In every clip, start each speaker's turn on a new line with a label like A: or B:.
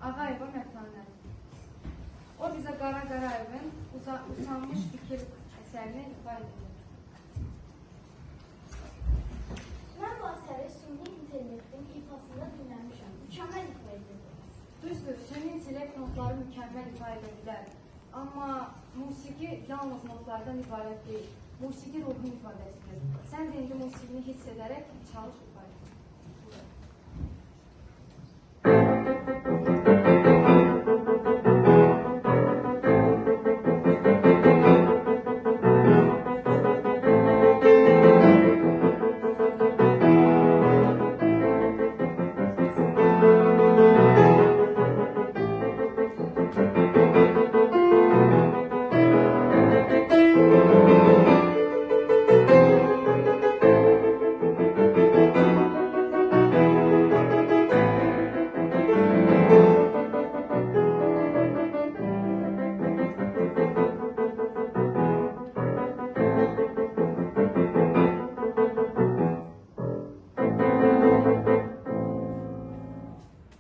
A: Ağayeva Mətanət. O bizə Qara Qarayevin usanmış fikir əsərini ifa edir.
B: Mən bu əsəri süni intellektin ifasında dinləmişəm. Mükəmməl ifa edir.
A: Düzdür, süni intellekt notları mükəmməl ifa edə bilər. Amma musiqi yalnız notlardan ibarət deyil. Musiqi ruhun ifadəsidir. Sən də indi musiqini hiss edərək çalış ifa edir.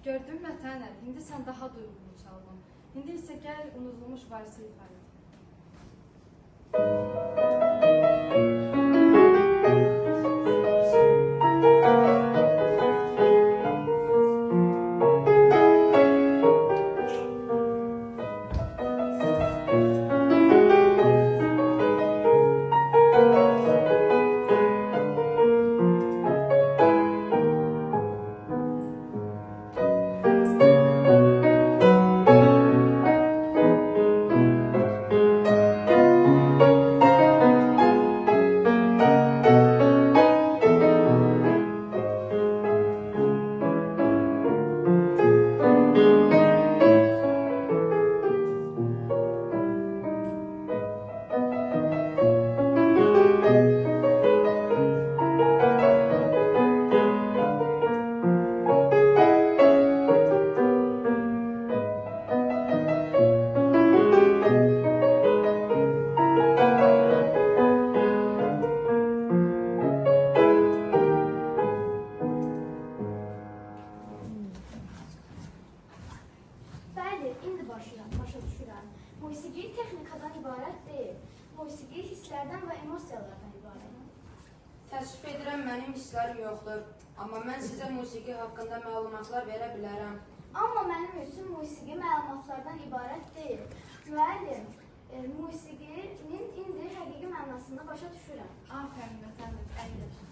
A: Gördün Mətanət, indi sən daha duyğulu çaldın. İndi isə gəl unudulmuş varisi ifa et.
B: Başa düşürəm. Musiqi texnikadan ibarət deyil. Musiqi hisslərdən və emosiyalardan ibarət.
C: Təəssüf edirəm, mənim hisslərim yoxdur. Amma mən sizə musiqi haqqında məlumatlar verə bilərəm.
B: Amma mənim üçün musiqi məlumatlardan ibarət deyil. Müəllim, musiqinin indi həqiqi mənasını başa düşürəm.
A: Afərin Mətanət, əyləş.